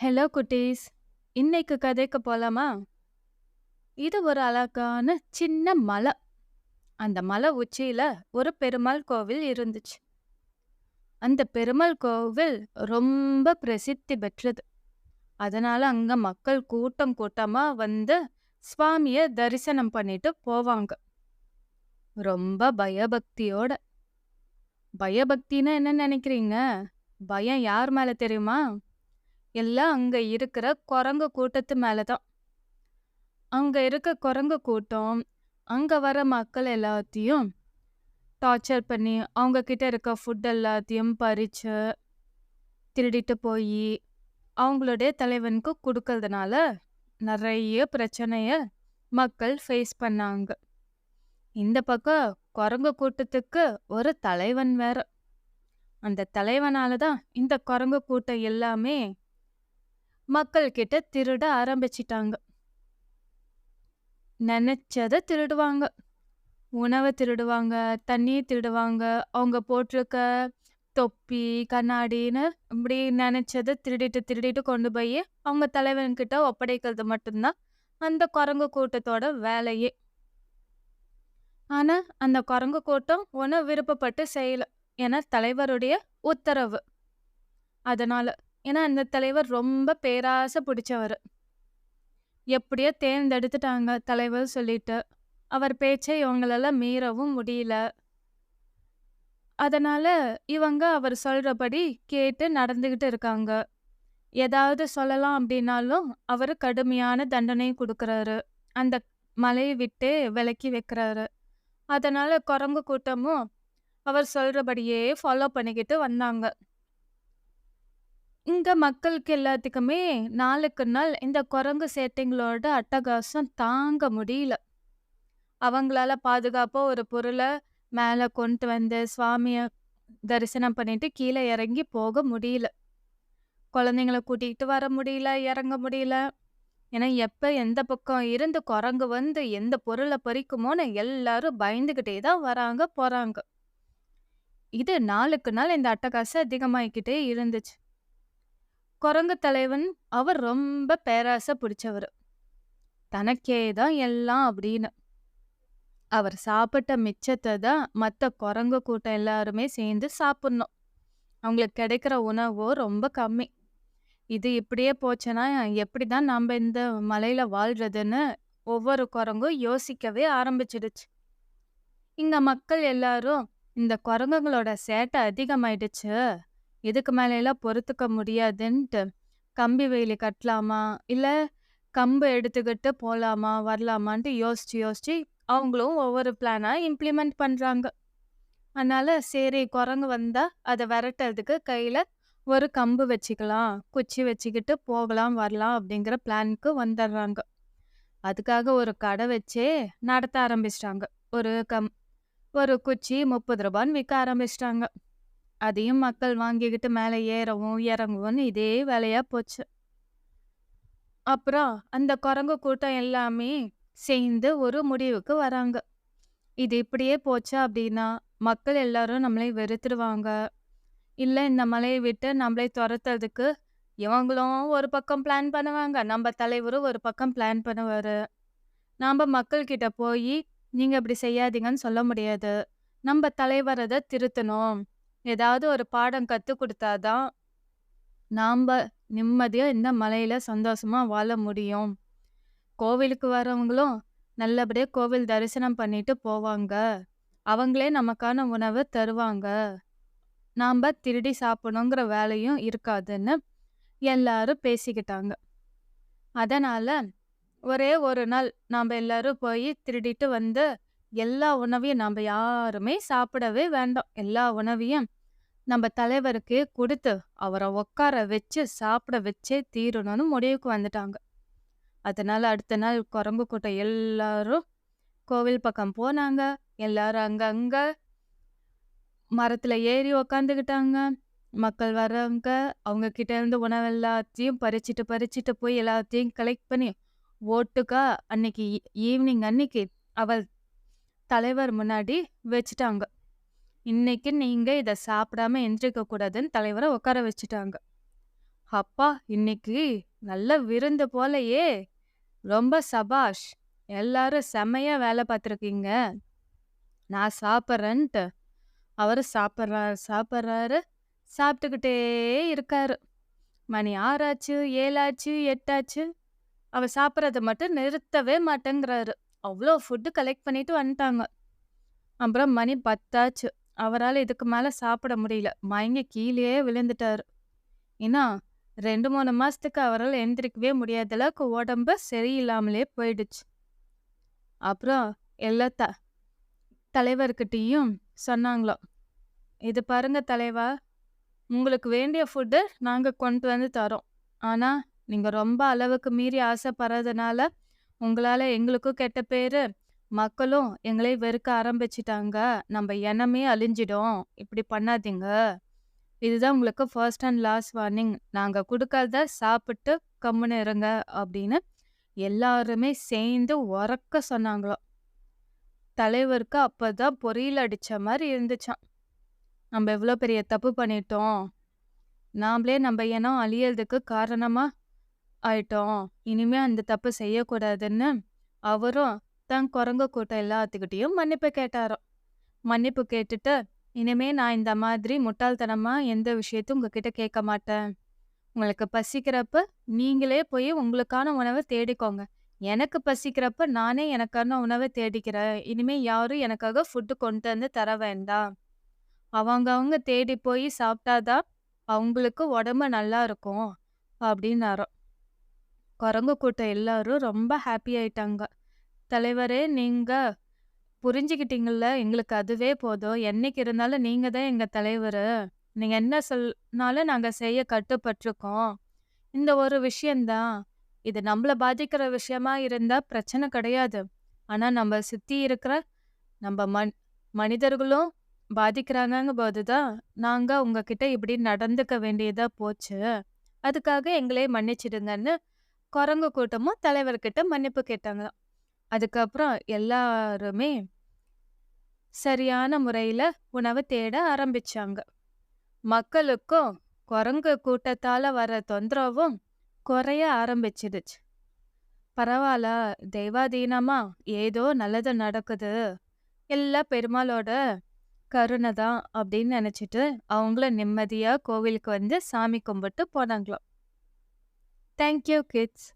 Hello குட்டீஸ். இன்னைக்கு கதைக்கு போலாமா? இது ஒரு அழகான சின்ன மலை. அந்த மலை உச்சியில ஒரு பெருமாள் கோவில் இருந்துச்சு. அந்த பெருமாள் கோவில் ரொம்ப பிரசித்தி பெற்றது. அதனால அங்க மக்கள் கூட்டம் கூட்டமா வந்து சுவாமிய தரிசனம் பண்ணிட்டு போவாங்க. ரொம்ப பயபக்தியோட. பயபக்தின்னா என்ன நினைக்கிறீங்க? பயம் யார் மேல தெரியுமா? எல்லாம் அங்க இருக்கிற குரங்கு கூட்டத்து மேல தான். அங்க இருக்க குரங்கு கூட்டம், அங்க வர மக்கள் எல்லாத்தையும் டார்ச்சர் பண்ணி, அவங்க கிட்ட இருக்க ஃபுட் எல்லாத்தையும் பறிச்சு, திருடிட்டு போயி, அவங்களுடைய தலைவனுக்கு குடுக்கறதுனால, நெறைய பிரச்சனைய மக்கள் ஃபேஸ் பண்ணாங்க. இந்த பக்கம் குரங்கு கூட்டத்துக்கு ஒரு தலைவன் வேற. அந்த தலைவனால தான் இந்த குரங்கு கூட்டம் எல்லாமே மக்கள் கிட்ட திருட ஆரம்பிச்சிட்டாங்க. நெனச்சத திருடுவாங்க. உணவ திருடுவாங்க, தண்ணீய திருடுவாங்க, அவங்க போட்டிருக்க தொப்பி, கண்ணாடின்னு இப்படி நெனச்சத திருடிட்டு, திருடிட்டு கொண்டு போயி அவங்க தலைவன்கிட்ட ஒப்படைக்கிறது மட்டும்தான் அந்த குரங்கு கூட்டத்தோட வேலையே. ஆனா, அந்த குரங்கு கூட்டம் ஒண்ணும் விருப்பப்பட்டு செய்யல. ஏன்னா தலைவருடைய உத்தரவு. அதனால. ஏன்னா அந்த தலைவர் ரொம்ப பேராசை பிடிச்சவரு. எப்படியோ தேர்ந்தெடுத்துட்டாங்க தலைவர் சொல்லிட்டு. அவர் பேச்ச இவங்களால மீறவும் முடியல. அதனால இவங்க அவர் சொல்றபடி கேட்டு நடந்துகிட்டு இருக்காங்க. ஏதாவது சொல்லலாம் அப்படின்னாலும், அவரு கடுமையான தண்டனை குடுக்குறாரு. அந்த மலைய விட்டே விலக்கி வைக்கிறாரு. அதனால குரங்கு கூட்டமும் அவர் சொல்றபடியே ஃபாலோ பண்ணிக்கிட்டு வந்தாங்க. இங்க மக்களுக்கு எல்லாத்துக்குமே நாளுக்கு நாள் இந்த குரங்கு சேட்டைங்களோட அட்டகாசம் தாங்க முடியல. அவங்களால பாதுகாப்பா ஒரு பொருள மேல கொண்டு வந்து சுவாமிய தரிசனம் பண்ணிட்டு கீழ இறங்கி போக முடியல. குழந்தைங்கள கூட்டிகிட்டு வர முடியல, இறங்க முடியல. ஏன்னா, எப்ப எந்த பக்கம் இருந்து குரங்கு வந்து எந்த பொருள பறிக்குமோன்னு எல்லாரும் பயந்துகிட்டே தான் வராங்க, போறாங்க. இது நாளுக்கு நாள் இந்த அட்டகாசம் அதிகமாயிக்கிட்டே இருந்துச்சு. குரங்கு தலைவன் அவர் ரொம்ப பேராசை பிடிச்சவரு. தனக்கே தான் எல்லாம் அப்படின்னு. அவர் சாப்பிட்ட மிச்சத்த தான் மத்த குரங்கு கூட்டம் எல்லாருமே சேர்ந்து சாப்பிடணும். அவங்களுக்கு கிடைக்கிற உணவோ ரொம்ப கம்மி. இது இப்படியே போச்சுன்னா, எப்படிதான் நம்ப இந்த மலையில வாழ்றதுன்னு ஒவ்வொரு குரங்கும் யோசிக்கவே ஆரம்பிச்சிடுச்சு. இங்க மக்கள் எல்லாரும், இந்த குரங்குகளோட சேட்டை அதிகமாயிடுச்சு. இதுக்கு மேலலாம் பொறுத்துக்க முடியாதுன்ட்டு, கம்பி வேலி கட்டலாமா? இல்ல கம்பு எடுத்துக்கிட்டு போலாமா? வரலாமான்ட்டு யோசிச்சு யோசிச்சு அவங்களும் ஒவ்வொரு பிளானா இம்ப்ளிமெண்ட் பண்றாங்க. அதனால சரி குரங்கு வந்தா அத விரட்டுறதுக்கு கையில ஒரு கம்பு வச்சுக்கலாம். குச்சி வச்சுக்கிட்டு போகலாம், வரலாம் அப்படிங்கிற பிளானுக்கு வந்துடுறாங்க. அதுக்காக ஒரு கடை வச்சே நடத்த ஆரம்பிச்சிட்டாங்க. ஒரு ஒரு குச்சி ரூ. 30ன்னு விக்க ஆரம்பிச்சிட்டாங்க. அதையும் மக்கள் வாங்கிக்கிட்டு மேலே ஏறவும், இறங்கவும் இதே வேலையா போச்சு. அப்புறம் அந்த குரங்கு கூட்டம் எல்லாமே சேர்ந்து ஒரு முடிவுக்கு வராங்க. இது இப்படியே போச்சு அப்படின்னா, மக்கள் எல்லாரும் நம்மளை வெறுத்துருவாங்க. இல்ல இந்த மலைய விட்டு நம்மளை தொரத்துறதுக்கு இவங்களும் ஒரு பக்கம் பிளான் பண்ணுவாங்க. நம்ம தலைவரும் ஒரு பக்கம் பிளான் பண்ணுவாரு. நாம மக்கள் கிட்ட போயி, நீங்க இப்படி செய்யாதீங்கன்னு சொல்ல முடியாது. நம்ம தலைவர் அத திருத்தணும். ஏதாவது ஒரு பாடம் கத்துக் குடுத்தா தான், நாம்ப நிம்மதியா இந்த மலையில சந்தோஷமா வாழ முடியும். கோவிலுக்கு வரவங்களும் நல்லபடியா கோவில் தரிசனம் பண்ணிட்டு போவாங்க. அவங்களே நமக்கான உணவ தருவாங்க. நாம திருடி சாப்பிடணுங்கிற வேலையும் இருக்காதுன்னு எல்லாரும் பேசிக்கிட்டாங்க. அதனால ஒரே ஒரு நாள் நாம எல்லாரும் போய் திருடிட்டு வந்து எல்லா உணவையும் நாம யாருமே சாப்பிடவே வேண்டாம். எல்லா உணவையும் நம்ம தலைவருக்கு குடுத்து அவரை உட்கார வச்சு சாப்பிட வச்சே தீரணும்னு முடிவுக்கு வந்துட்டாங்க. அதனால அடுத்த நாள் குரங்கு கூட்டம் எல்லாரும் கோவில் பக்கம் போனாங்க. எல்லாரும் அங்கங்க மரத்துல ஏறி உக்காந்துக்கிட்டாங்க. மக்கள் வர்றவங்க, அவங்க கிட்ட இருந்து உணவு எல்லாத்தையும் பறிச்சுட்டு, பறிச்சுட்டு போய் எல்லாத்தையும் கலெக்ட் பண்ணி, ஓட்டுக்கா அன்னைக்கு ஈவினிங் அன்னைக்கு அவள் தலைவர் முன்னாடி வச்சுட்டாங்க. இன்னைக்கு நீங்க இத சாப்பிடாம எந்திரிக்க கூடாதுன்னு தலைவர உட்கார வச்சுட்டாங்க. அப்பா! இன்னைக்கு நல்ல விருந்து போலயே! ரொம்ப சபாஷ்! எல்லாரும் செம்மையா வேல பார்த்துருக்கீங்க. நான் சாப்பிடுறேன்ட்டு, அவரு சாப்பிடுறாரு, சாப்பிடுறாரு, சாப்பிட்டுக்கிட்டே இருக்காரு. மணி 6 ஆச்சு, 7 ஆச்சு, 8 ஆச்சு. அவர் சாப்பிடுறத மட்டும் நிறுத்தவே மாட்டேங்கிறாரு. அவ்ளோ ஃபுட் கலெக்ட் பண்ணிட்டு வந்துட்டாங்க. அப்புறம் மணி 10 ஆச்சு. அவரால இதுக்கு மேல சாப்பிட முடியல. மயங்கி கீழயே விழுந்துட்டாரு. ஏன்னா 2, 3 மாசத்துக்கு அவரால எந்திரிக்கவே முடியாத அளவுக்கு உடம்பு சரியில்லாமலே போயிடுச்சு. அப்புறம் எல்லா தலைவர்கிட்டயும் சொன்னாங்களாம். "இது பாருங்க தலைவா, உங்களுக்கு வேண்டிய ஃபுட்டு நாங்க கொண்டு வந்து தர்றோம். ஆனா, நீங்க ரொம்ப அளவுக்கு மீறி ஆசைப்படுறதுனால, உங்களால எங்களுக்கும் கெட்ட பேரு, மக்களும் எங்களை வெறுக்க ஆரம்பிச்சுட்டாங்க. நம்ப எண்ணமே அழிஞ்சிடும். இப்படி பண்ணாதீங்க. இதுதான் உங்களுக்கு ஃபர்ஸ்ட் அண்ட் லாஸ்ட் வார்னிங். நாங்க குடுக்கறத சாப்பிட்டு கம்முனு இருங்க" அப்படின்னு எல்லாருமே சேர்ந்து உரக்க சொன்னாங்களாம். தலைவருக்கு அப்பதான் பொறியில அடிச்ச மாரி இருந்துச்சாம். "நம்ப எவ்ளோ பெரிய தப்பு பண்ணிட்டோம். நாமளே நம்ப இனம் அழியறதுக்கு காரணமா ஆயிட்டோம். இனிமே அந்த தப்பு செய்யக்கூடாதுன்னு" அவரும் தன் குரங்கு கூட்டம் எல்லாத்துக்கிட்டயும் மன்னிப்பு கேட்டாராம். மன்னிப்பு கேட்டுட்டு, "இனிமே நான் இந்த மாதிரி முட்டாள்தனமா எந்த விஷயத்தையும் உங்ககிட்ட கேட்க மாட்டேன். உங்களுக்கு பசிக்கிறப்ப நீங்களே போய் உங்களுக்கான உணவ தேடிக்கோங்க. எனக்கு பசிக்கிறப்ப நானே எனக்கான உணவ தேடிக்கிறேன். இனிமே யாரும் எனக்காக ஃபுட் கொண்டு வந்து தர வேண்டாம். அவங்க தேடி போய் சாப்பிட்டா தான் அவங்களுக்கு உடம்பு நல்லா இருக்கும்" அப்படின்னாராம். குரங்கு கூட்டம் எல்லாரும் ரொம்ப ஹாப்பி ஆயிட்டாங்க. "தலைவரே, நீங்க புரிஞ்சுக்கிட்டீங்கல்ல, எங்களுக்கு அதுவே போதும். என்னைக்கு இருந்தாலும் நீங்க தான் எங்க தலைவரு. நீங்க என்ன சொன்னாலும் நாங்க செய்ய கட்டுப்பட்டுருக்கோம். இந்த ஒரு விஷயம் தான். இது நம்மள பாதிக்கிற விஷயமா இருந்தா பிரச்சனை கிடையாது. ஆனா நம்ம சுத்தி இருக்கிற நம்ம மனிதர்களும் பாதிக்கிறாங்கங்கும்போது தான் நாங்க உங்ககிட்ட இப்படி நடந்துக்க வேண்டியதா போச்சு. அதுக்காக எங்களே மன்னிச்சிடுங்கன்னு" குரங்கு கூட்டமும் தலைவர்கிட்ட மன்னிப்பு கேட்டாங்களாம். அதுக்கப்புறம் எல்லாருமே சரியான முறையில உணவு தேட ஆரம்பிச்சாங்க. மக்களுக்கும் குரங்கு கூட்டத்தால வர தொந்தரவும் குறைய ஆரம்பிச்சிடுச்சு. பரவாயில்ல, தெய்வாதீனமா ஏதோ நல்லது நடக்குது. எல்லாம் பெருமாளோட கருணை தான் அப்படின்னு நினைச்சிட்டு அவங்களும் நிம்மதியா கோவிலுக்கு வந்து சாமி கும்பிட்டு போனாங்களாம். Thank you kids.